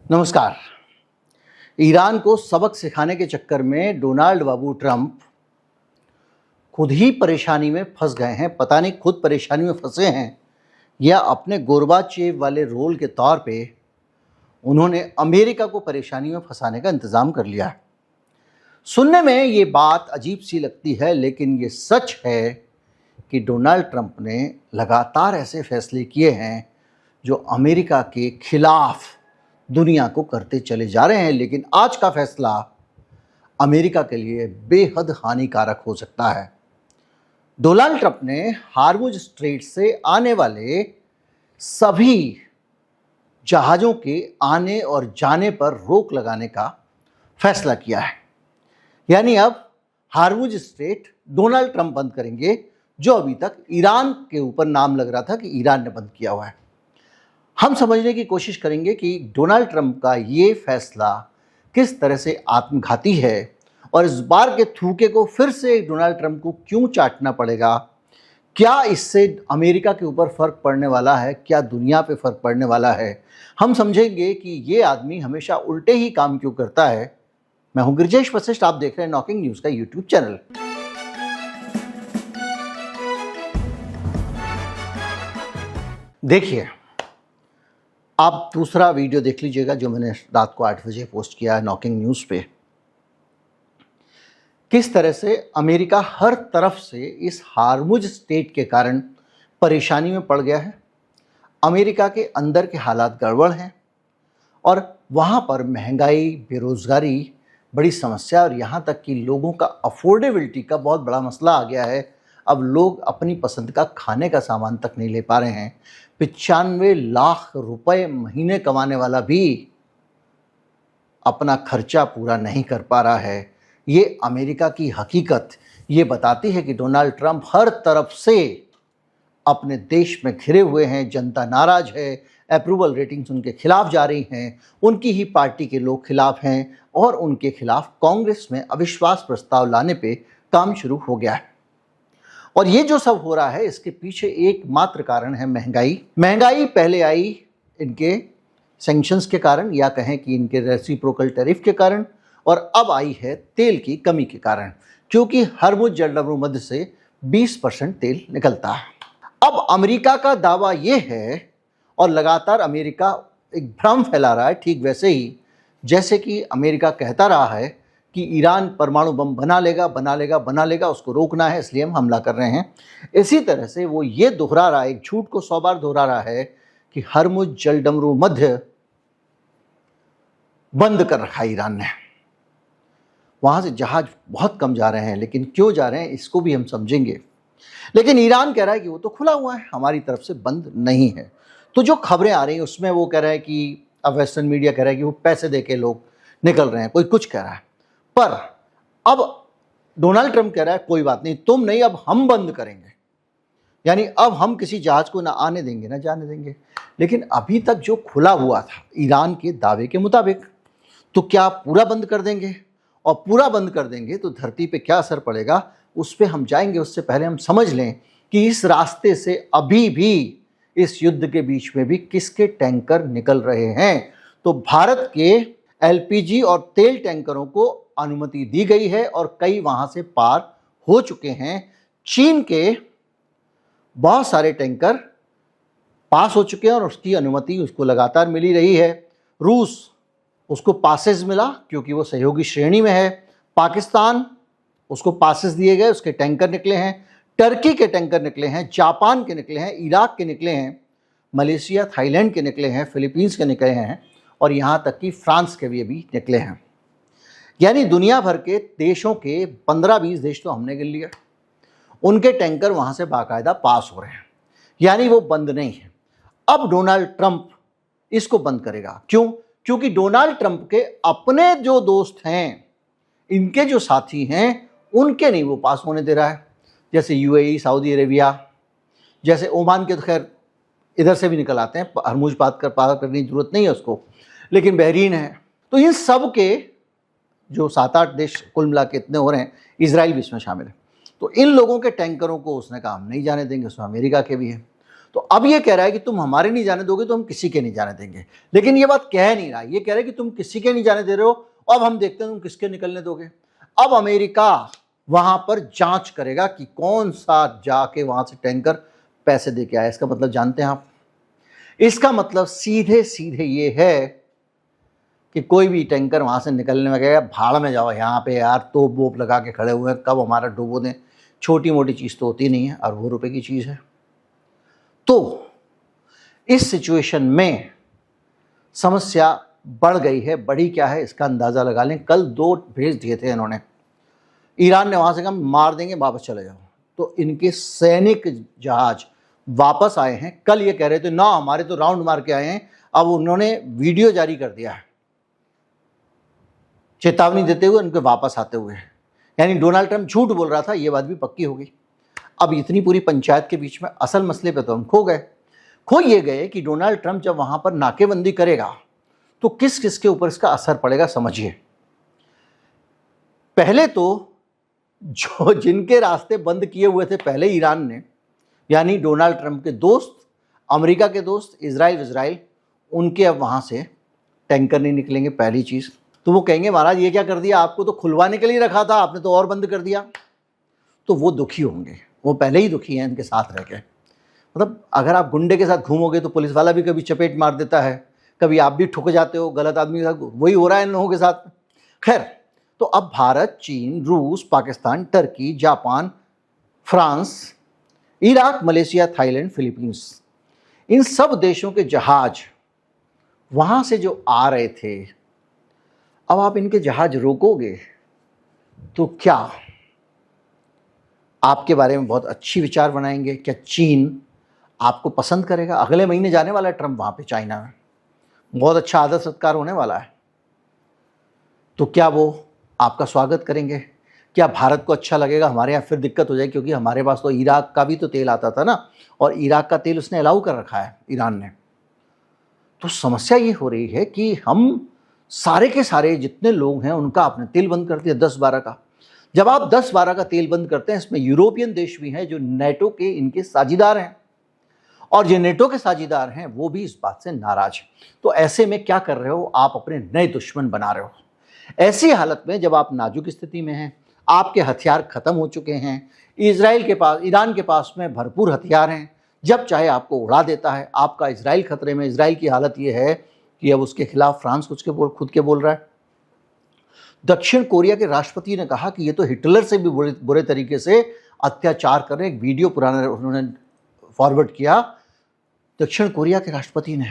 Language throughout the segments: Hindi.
नमस्कार। ईरान को सबक सिखाने के चक्कर में डोनाल्ड बाबू ट्रंप खुद ही परेशानी में फंस गए हैं। पता नहीं खुद परेशानी में फंसे हैं या अपने गोर्बाचेव वाले रोल के तौर पे उन्होंने अमेरिका को परेशानी में फंसाने का इंतज़ाम कर लिया है। सुनने में ये बात अजीब सी लगती है, लेकिन ये सच है कि डोनाल्ड ट्रंप ने लगातार ऐसे फैसले किए हैं जो अमेरिका के खिलाफ दुनिया को करते चले जा रहे हैं। लेकिन आज का फैसला अमेरिका के लिए बेहद हानिकारक हो सकता है। डोनाल्ड ट्रंप ने हार्मुज स्ट्रेट से आने वाले सभी जहाज़ों के आने और जाने पर रोक लगाने का फैसला किया है। यानी अब हार्मुज स्ट्रेट डोनाल्ड ट्रंप बंद करेंगे, जो अभी तक ईरान के ऊपर नाम लग रहा था कि ईरान ने बंद किया हुआ है। हम समझने की कोशिश करेंगे कि डोनाल्ड ट्रंप का ये फैसला किस तरह से आत्मघाती है और इस बार के थूके को फिर से डोनाल्ड ट्रंप को क्यों चाटना पड़ेगा। क्या इससे अमेरिका के ऊपर फ़र्क पड़ने वाला है, क्या दुनिया पे फ़र्क पड़ने वाला है। हम समझेंगे कि ये आदमी हमेशा उल्टे ही काम क्यों करता है। मैं हूं गिरिजेश वशिष्ठ, आप देख रहे हैं नॉकिंग न्यूज़ का यूट्यूब चैनल। देखिए, आप दूसरा वीडियो देख लीजिएगा जो मैंने रात को 8 बजे पोस्ट किया है नॉकिंग न्यूज़ पे। किस तरह से अमेरिका हर तरफ से इस हार्मुज स्टेट के कारण परेशानी में पड़ गया है। अमेरिका के अंदर के हालात गड़बड़ हैं और वहाँ पर महंगाई, बेरोज़गारी बड़ी समस्या और यहाँ तक कि लोगों का अफोर्डेबिलिटी का बहुत बड़ा मसला आ गया है। अब लोग अपनी पसंद का खाने का सामान तक नहीं ले पा रहे हैं। 95 लाख रुपए महीने कमाने वाला भी अपना खर्चा पूरा नहीं कर पा रहा है। ये अमेरिका की हकीकत ये बताती है कि डोनाल्ड ट्रंप हर तरफ से अपने देश में घिरे हुए हैं। जनता नाराज है, अप्रूवल रेटिंग्स उनके खिलाफ जा रही हैं, उनकी ही पार्टी के लोग खिलाफ हैं और उनके खिलाफ कांग्रेस में अविश्वास प्रस्ताव लाने पे काम शुरू हो गया है। और ये जो सब हो रहा है इसके पीछे एकमात्र कारण है महंगाई। महंगाई पहले आई इनके सैंक्शंस के कारण, या कहें कि इनके रेसिप्रोकल टैरिफ के कारण, और अब आई है तेल की कमी के कारण, क्योंकि हर्मुज जलमरुमध्य मध्य से 20% तेल निकलता है। अब अमेरिका का दावा ये है, और लगातार अमेरिका एक भ्रम फैला रहा है, ठीक वैसे ही जैसे कि अमेरिका कहता रहा है कि ईरान परमाणु बम बना लेगा, उसको रोकना है इसलिए हम हमला कर रहे हैं। इसी तरह से वो ये दोहरा रहा है, एक झूठ को 100 बार दोहरा रहा है कि हर्मुज जलमरुमध्य बंद कर रखा है ईरान ने। वहाँ से जहाज बहुत कम जा रहे हैं, लेकिन क्यों जा रहे हैं इसको भी हम समझेंगे। लेकिन ईरान कह रहा है कि वो तो खुला हुआ है, हमारी तरफ से बंद नहीं है। तो जो खबरें आ रही हैं उसमें वो कह रहा है कि अब वेस्टर्न मीडिया कह रहा है कि वो पैसे दे के लोग निकल रहे हैं, कोई कुछ कह रहा है। पर अब डोनाल्ड ट्रंप कह रहा है कोई बात नहीं, तुम नहीं, अब हम बंद करेंगे। यानी अब हम किसी जहाज को ना आने देंगे ना जाने देंगे। लेकिन अभी तक जो खुला हुआ था ईरान के दावे के मुताबिक, तो क्या पूरा बंद कर देंगे? और पूरा बंद कर देंगे तो धरती पे क्या असर पड़ेगा उस पर हम जाएंगे। उससे पहले हम समझ लें कि इस रास्ते से अभी भी इस युद्ध के बीच में भी किसके टैंकर निकल रहे हैं। तो भारत के एलपीजी और तेल टैंकरों को अनुमति दी गई है और कई वहां से पार हो चुके हैं। चीन के बहुत सारे टैंकर पास हो चुके हैं और उसकी अनुमति उसको लगातार मिली रही है। रूस, उसको पासेस मिला क्योंकि वो सहयोगी श्रेणी में है। पाकिस्तान, उसको पासेस दिए गए, उसके टैंकर निकले हैं। टर्की के टैंकर निकले हैं, जापान के निकले हैं, इराक के निकले हैं, मलेशिया, थाईलैंड के निकले हैं, फिलीपींस के निकले हैं और यहाँ तक कि फ्रांस के भी अभी निकले हैं। यानी दुनिया भर के देशों के 15-20 देश तो हमने गिन लिया, उनके टैंकर वहाँ से बाकायदा पास हो रहे हैं। यानी वो बंद नहीं है। अब डोनाल्ड ट्रंप इसको बंद करेगा। क्यों? क्योंकि डोनाल्ड ट्रंप के अपने जो दोस्त हैं, इनके जो साथी हैं, उनके नहीं वो पास होने दे रहा है। जैसे यूएई, सऊदी अरेबिया, जैसे ओमान के तो खैर इधर से भी निकल आते हैं, हरमुज पार करने की जरूरत नहीं है उसको, लेकिन बहरीन है। तो इन सब के जो 7-8 देश कुल मिला के इतने हो रहे हैं, इजराइल भी इसमें शामिल है। तो इन लोगों के टैंकरों को उसने कहा हम नहीं जाने देंगे, उसमें अमेरिका के भी हैं। तो अब ये कह रहा है कि तुम हमारे नहीं जाने दोगे तो हम किसी के नहीं जाने देंगे। लेकिन ये बात कह नहीं रहा, ये कह रहा है कि तुम किसी के नहीं जाने दे रहे हो, अब हम देखते हैं तुम किसके निकलने दोगे। अब अमेरिका वहां पर जांच करेगा कि कौन सा जाके वहां से टैंकर पैसे दे के आया। इसका मतलब जानते हैं आप? इसका मतलब सीधे सीधे ये है कि कोई भी टैंकर वहां से निकलने में गया, भाड़ में जाओ, यहाँ पे यार तोप वोप लगा के खड़े हुए हैं, कब हमारा डुबो दें। छोटी मोटी चीज़ तो होती नहीं है, अरबों रुपए की चीज़ है। तो इस सिचुएशन में समस्या बढ़ गई है। बढ़ी क्या है इसका अंदाज़ा लगा लें। कल 2 भेज दिए थे इन्होंने, ईरान ने वहाँ से कहा मार देंगे, वापस चले जाओ। तो इनके सैनिक जहाज वापस आए हैं। कल ये कह रहे थे ना हमारे तो राउंड मार के आए हैं, अब उन्होंने वीडियो जारी कर दिया है चेतावनी देते हुए उनके वापस आते हुए। यानी डोनाल्ड ट्रंप झूठ बोल रहा था, ये बात भी पक्की हो गई। अब इतनी पूरी पंचायत के बीच में असल मसले पे तो हम खो ये गए कि डोनाल्ड ट्रंप जब वहां पर नाकेबंदी करेगा तो किस किस के ऊपर इसका असर पड़ेगा समझिए। पहले तो जो जिनके रास्ते बंद किए हुए थे पहले ईरान ने, यानी डोनाल्ड ट्रंप के दोस्त, अमेरिका के दोस्त, इजराइल, उनके अब वहां से टैंकर नहीं निकलेंगे। पहली चीज तो वो कहेंगे महाराज ये क्या कर दिया, आपको तो खुलवाने के लिए रखा था, आपने तो और बंद कर दिया। तो वो दुखी होंगे, वो पहले ही दुखी हैं इनके साथ रह के। मतलब अगर आप गुंडे के साथ घूमोगे तो पुलिस वाला भी कभी चपेट मार देता है, कभी आप भी ठुक जाते हो गलत आदमी के साथ, वही हो रहा है इन लोगों के साथ। खैर, तो अब भारत, चीन, रूस, Pakistan, Turkey, Japan, France, Iraq, Malaysia, Thailand, Philippines, इन सब देशों के जहाज वहां से जो आ रहे थे, अब आप इनके जहाज रोकोगे तो क्या आपके बारे में बहुत अच्छी विचार बनाएंगे? क्या चीन आपको पसंद करेगा? अगले महीने जाने वाला है ट्रंप वहां पे चाइना में, बहुत अच्छा आदर सत्कार होने वाला है। तो क्या वो आपका स्वागत करेंगे? क्या भारत को अच्छा लगेगा? हमारे यहाँ फिर दिक्कत हो जाएगी, क्योंकि हमारे पास तो इराक का भी तो तेल आता था ना, और इराक का तेल उसने अलाउ कर रखा है ईरान ने। तो समस्या ये हो रही है कि हम सारे के सारे जितने लोग हैं उनका आपने तेल बंद कर दिया 10-12 का। जब आप 10-12 का तेल बंद करते हैं, इसमें यूरोपियन देश भी हैं जो नेटो के इनके साझीदार हैं, और जो नेटो के साझीदार हैं वो भी इस बात से नाराज हैं। तो ऐसे में क्या कर रहे हो आप? अपने नए दुश्मन बना रहे हो। ऐसी हालत में जब आप नाजुक स्थिति में हैं, आपके हथियार खत्म हो चुके हैं, ईरान के पास में भरपूर हथियार हैं, जब चाहे आपको उड़ा देता है, आपका इजराइल खतरे में। इजराइल की हालत ये है कि अब उसके खिलाफ फ्रांस खुद के बोल रहा है। दक्षिण कोरिया के राष्ट्रपति ने कहा कि ये तो हिटलर से भी बुरे तरीके से अत्याचार कर रहे हैं। एक वीडियो पुराना उन्होंने फॉरवर्ड किया दक्षिण कोरिया के राष्ट्रपति ने,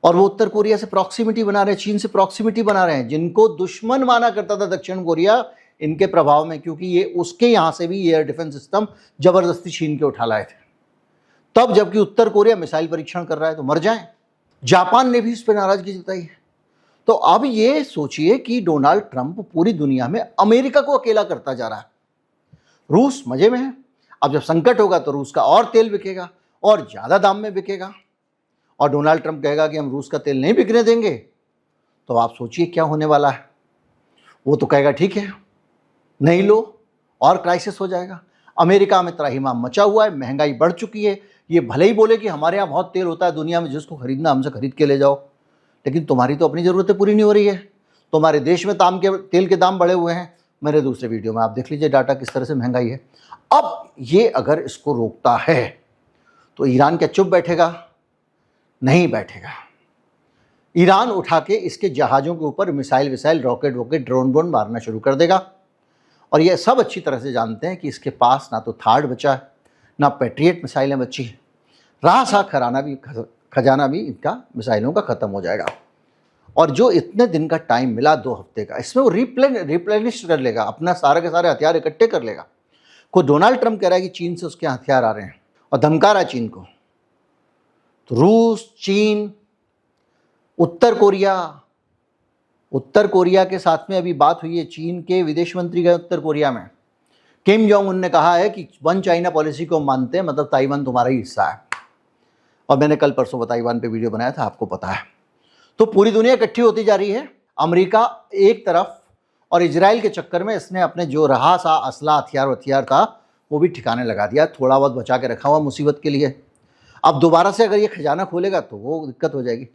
और वो उत्तर कोरिया से प्रॉक्सिमिटी बना रहे हैं, चीन से प्रॉक्सिमिटी बना रहे हैं, जिनको दुश्मन माना करता था दक्षिण कोरिया इनके प्रभाव में, क्योंकि ये उसके यहाँ से भी एयर डिफेंस सिस्टम जबरदस्ती छीन के उठा लाए थे। तब जबकि उत्तर कोरिया मिसाइल परीक्षण कर रहा है तो मर जाएं। जापान ने भी इस पर नाराजगी जताई है। तो अब ये सोचिए कि डोनाल्ड ट्रंप पूरी दुनिया में अमेरिका को अकेला करता जा रहा है। रूस मजे में है, अब जब संकट होगा तो रूस का और तेल बिकेगा और ज़्यादा दाम में बिकेगा, और डोनाल्ड ट्रंप कहेगा कि हम रूस का तेल नहीं बिकने देंगे, तो आप सोचिए क्या होने वाला है। वो तो कहेगा ठीक है नहीं लो, और क्राइसिस हो जाएगा। अमेरिका में त्राहिमाम मचा हुआ है, महंगाई बढ़ चुकी है। ये भले ही बोले कि हमारे यहाँ बहुत तेल होता है दुनिया में, जिसको खरीदना हमसे खरीद के ले जाओ, लेकिन तुम्हारी तो अपनी ज़रूरतें पूरी नहीं हो रही है। तुम्हारे देश में तेल के दाम बढ़े हुए हैं। मेरे दूसरे वीडियो में आप देख लीजिए डाटा किस तरह से महंगाई है। अब ये अगर इसको रोकता है तो ईरान क्या चुप बैठेगा? नहीं बैठेगा। ईरान उठा के इसके जहाज़ों के ऊपर मिसाइल, रॉकेट, ड्रोन मारना शुरू कर देगा। और ये सब अच्छी तरह से जानते हैं कि इसके पास ना तो थार्ड बचा है, ना पैट्रियट मिसाइलें बची हैं। रासा खजाना भी इनका मिसाइलों का ख़त्म हो जाएगा। और जो इतने दिन का टाइम मिला 2 हफ्ते का, इसमें वो रिप्लेनिश कर लेगा, अपना सारे के सारे हथियार इकट्ठे कर लेगा। कोई डोनाल्ड ट्रंप कह रहा है कि चीन से उसके हथियार आ रहे हैं और धमका रहा है चीन को। तो रूस, चीन, उत्तर कोरिया के साथ में अभी बात हुई है। चीन के विदेश मंत्री गए उत्तर कोरिया में। किम जोंग उन ने कहा है कि वन चाइना पॉलिसी को मानते हैं, मतलब ताइवान तुम्हारा ही हिस्सा है। और मैंने कल परसों ताइवान पे वीडियो बनाया था, आपको पता है। तो पूरी दुनिया इकट्ठी होती जा रही है। अमेरिका एक तरफ, और इजराइल के चक्कर में इसने अपने जो रहा सा असला हथियार था वो भी ठिकाने लगा दिया, थोड़ा बहुत बचा के रखा हुआ मुसीबत के लिए। अब दोबारा से अगर ये खजाना खोलेगा तो वो दिक्कत हो जाएगी।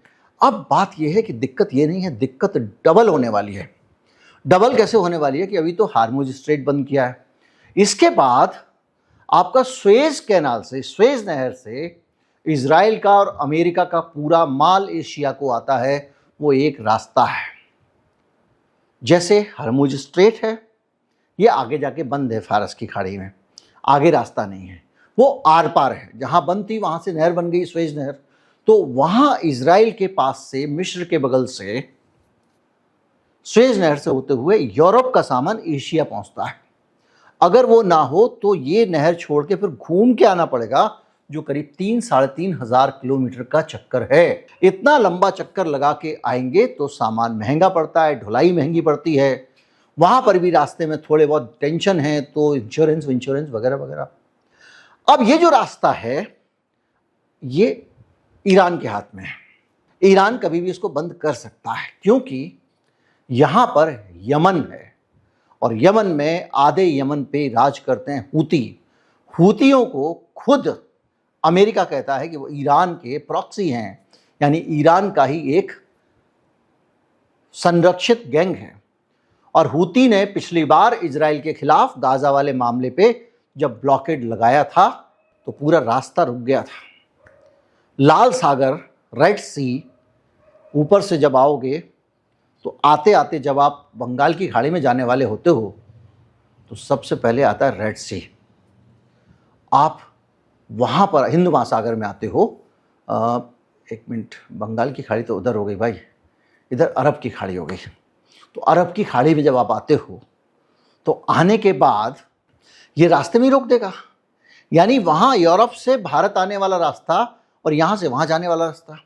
अब बात ये है कि दिक्कत ये नहीं है, दिक्कत डबल होने वाली है। डबल कैसे होने वाली है कि अभी तो हार्मुज स्ट्रेट बंद किया है, इसके बाद आपका स्वेज कैनाल से, स्वेज नहर से इजराइल का और अमेरिका का पूरा माल एशिया को आता है, वो एक रास्ता है। जैसे हार्मुज स्ट्रेट है, ये आगे जाके बंद है फारस की खाड़ी में, आगे रास्ता नहीं है, वो आर पार है। जहां बंद थी वहां से नहर बन गई, स्वेज नहर, तो वहां इजराइल के पास से, मिस्र के बगल से, स्वेज नहर से होते हुए यूरोप का सामान एशिया पहुंचता है। अगर वो ना हो तो ये नहर छोड़ के फिर घूम के आना पड़ेगा, जो करीब 3-3.5 हजार किलोमीटर का चक्कर है। इतना लंबा चक्कर लगा के आएंगे तो सामान महंगा पड़ता है, ढुलाई महंगी पड़ती है, वहां पर भी रास्ते में थोड़े बहुत टेंशन है, तो इंश्योरेंस वगैरह वगैरह। अब ये जो रास्ता है ये ईरान के हाथ में है। ईरान कभी भी इसको बंद कर सकता है, क्योंकि यहां पर यमन है और यमन में, आधे यमन पे राज करते हैं हूती। हूतियों को खुद अमेरिका कहता है कि वो ईरान के प्रॉक्सी हैं, यानी ईरान का ही एक संरक्षित गैंग है। और हूती ने पिछली बार इजराइल के खिलाफ गाजा वाले मामले पे जब ब्लॉकेड लगाया था तो पूरा रास्ता रुक गया था। लाल सागर, रेड सी, ऊपर से जब आओगे तो आते आते जब आप बंगाल की खाड़ी में जाने वाले होते हो तो सबसे पहले आता है रेड सी। आप वहाँ पर हिंद महासागर में आते हो, एक मिनट, बंगाल की खाड़ी तो उधर हो गई भाई, इधर अरब की खाड़ी हो गई। तो अरब की खाड़ी में जब आप आते हो तो आने के बाद ये रास्ते में ही रोक देगा, यानी वहाँ यूरोप से भारत आने वाला रास्ता और यहाँ से वहाँ जाने वाला रास्ता,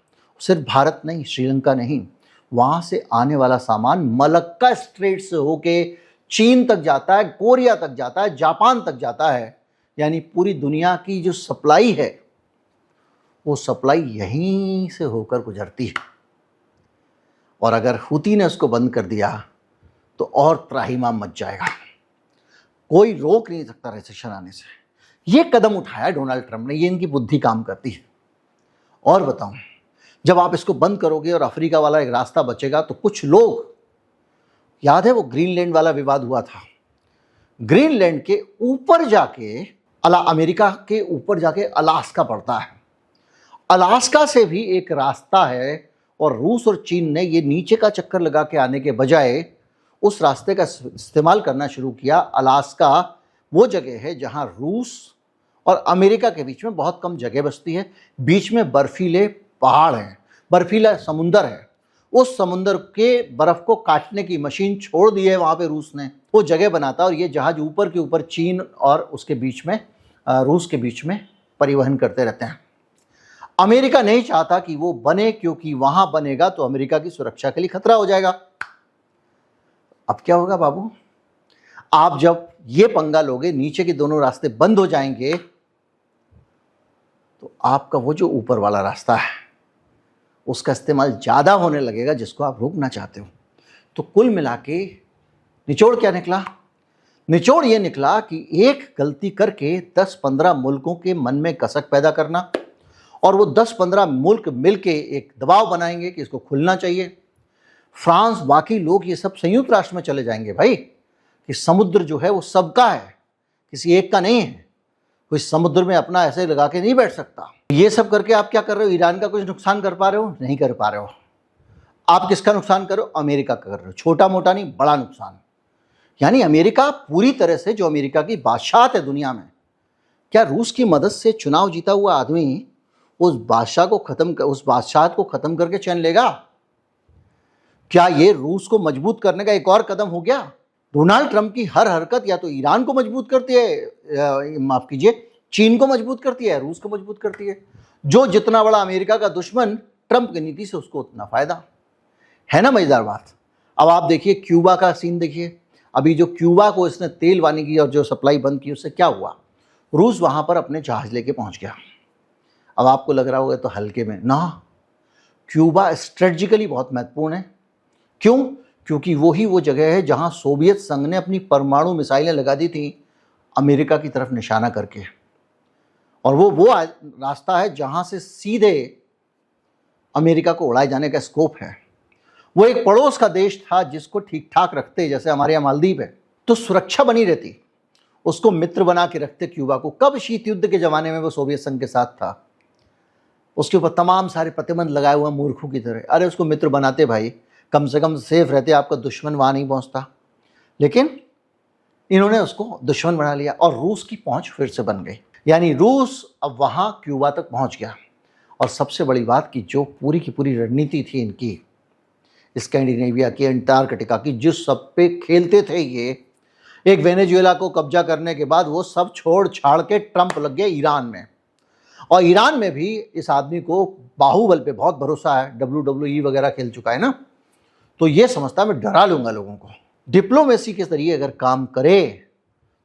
सिर्फ भारत नहीं, श्रीलंका नहीं, वहाँ से आने वाला सामान मलक्का स्ट्रेट से होके चीन तक जाता है, कोरिया तक जाता है, जापान तक जाता है। यानी पूरी दुनिया की जो सप्लाई है वो सप्लाई यहीं से होकर गुजरती है। और अगर हूती ने उसको बंद कर दिया तो और त्राहिमाम मच जाएगा, कोई रोक नहीं सकता रिसेशन आने से। ये कदम उठाया डोनाल्ड ट्रंप ने, ये इनकी बुद्धि काम करती है। और बताऊं, जब आप इसको बंद करोगे और अफ्रीका वाला एक रास्ता बचेगा तो कुछ लोग, याद है वो ग्रीनलैंड वाला विवाद हुआ था, ग्रीनलैंड के ऊपर जाके अमेरिका के ऊपर जाके अलास्का पड़ता है, अलास्का से भी एक रास्ता है और रूस और चीन ने ये नीचे का चक्कर लगा के आने के बजाय उस रास्ते का इस्तेमाल करना शुरू किया। अलास्का वो जगह है जहां रूस और अमेरिका के बीच में बहुत कम जगह बचती है, बीच में बर्फीले पहाड़ हैं, बर्फीला समुंदर है। उस समुंदर के बर्फ को काटने की मशीन छोड़ दी है वहाँ पे रूस ने, वो जगह बनाता है और ये जहाज ऊपर के ऊपर चीन और उसके बीच में, रूस के बीच में परिवहन करते रहते हैं। अमेरिका नहीं चाहता कि वो बने, क्योंकि वहां बनेगा तो अमेरिका की सुरक्षा के लिए खतरा हो जाएगा। अब क्या होगा बाबू, आप जब ये पंगा लोगे, नीचे के दोनों रास्ते बंद हो जाएंगे, तो आपका वो जो ऊपर वाला रास्ता है उसका इस्तेमाल ज़्यादा होने लगेगा, जिसको आप रोकना चाहते हो। तो कुल मिला के निचोड़ क्या निकला? निचोड़ ये निकला कि एक गलती करके 10-15 मुल्कों के मन में कसक पैदा करना, और वो 10-15 मुल्क मिलके एक दबाव बनाएंगे कि इसको खुलना चाहिए। फ्रांस, बाकी लोग, ये सब संयुक्त राष्ट्र में चले जाएंगे भाई, कि समुद्र जो है वो सबका है, किसी एक का नहीं है। कोई समुद्र में अपना ऐसे लगा के नहीं बैठ सकता। ये सब करके आप क्या कर रहे हो? ईरान का कुछ नुकसान कर पा रहे हो? नहीं कर पा रहे हो। आप किसका नुकसान कर रहे हो? अमेरिका का कर रहे हो। छोटा मोटा नहीं, बड़ा नुकसान। यानी अमेरिका पूरी तरह से, जो अमेरिका की बादशाहत है दुनिया में, क्या रूस की मदद से चुनाव जीता हुआ आदमी उस बादशाहत को खत्म करके चैन लेगा? क्या ये रूस को मजबूत करने का एक और कदम हो गया? डोनाल्ड ट्रंप की हर हरकत या तो ईरान को मजबूत करती है, माफ कीजिए, चीन को मजबूत करती है, रूस को मजबूत करती है। जो जितना बड़ा अमेरिका का दुश्मन, ट्रंप की नीति से उसको उतना फायदा है ना। मजेदार बात। अब आप देखिए क्यूबा का सीन देखिए। अभी जो क्यूबा को इसने तेल पानी की और जो सप्लाई बंद की, उससे क्या हुआ? रूस वहां पर अपने जहाज लेके पहुंच गया। अब आपको लग रहा होगा तो हल्के में ना, क्यूबा स्ट्रेटजिकली बहुत महत्वपूर्ण है। क्यों? क्योंकि वो जगह है जहां सोवियत संघ ने अपनी परमाणु मिसाइलें लगा दी थी अमेरिका की तरफ निशाना करके, और वो रास्ता है जहां से सीधे अमेरिका को उड़ाए जाने का स्कोप है। वो एक पड़ोस का देश था जिसको ठीक ठाक रखते, जैसे हमारे यहाँ मालदीव है, तो सुरक्षा बनी रहती, उसको मित्र बना के रखते क्यूबा को। कब शीत युद्ध के ज़माने में वो सोवियत संघ के साथ था, उसके ऊपर तमाम सारे प्रतिबंध लगाए हुए मूर्खों की तरह। अरे उसको मित्र बनाते भाई, कम से कम सेफ रहते, आपका दुश्मन वहाँ नहीं पहुँचता। लेकिन इन्होंने उसको दुश्मन बना लिया और रूस की पहुँच फिर से बन गई, यानी रूस अब वहाँ क्यूबा तक पहुँच गया। और सबसे बड़ी बात कि जो पूरी की पूरी रणनीति थी इनकी, स्कैंडिनेविया की, अंटार्कटिका की, जिस सब पे खेलते थे ये, एक वेनेजुएला को कब्जा करने के बाद वो सब छोड़ छाड़ के ट्रंप लग गए ईरान में। और ईरान में भी इस आदमी को बाहुबल पे बहुत भरोसा है, WWE वगैरह खेल चुका है ना, तो ये समझता है मैं डरा लूंगा लोगों को। डिप्लोमेसी के जरिए अगर काम करे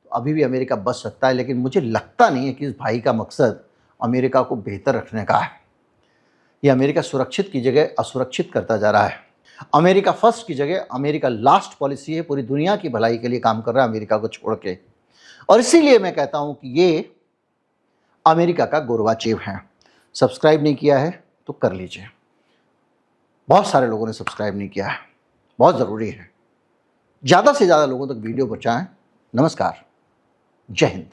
तो अभी भी अमेरिका बच सकता है, लेकिन मुझे लगता नहीं है कि इस भाई का मकसद अमेरिका को बेहतर रखने का है। ये अमेरिका सुरक्षित की जगह असुरक्षित करता जा रहा है। अमेरिका फर्स्ट की जगह अमेरिका लास्ट पॉलिसी है, पूरी दुनिया की भलाई के लिए काम कर रहा है अमेरिका को छोड़ के। और इसीलिए मैं कहता हूं कि ये अमेरिका का गोरबाचेव है। सब्सक्राइब नहीं किया है तो कर लीजिए, बहुत सारे लोगों ने सब्सक्राइब नहीं किया है, बहुत ज़रूरी है। ज़्यादा से ज़्यादा लोगों तक वीडियो पहुँचाएं। नमस्कार, जय हिंद।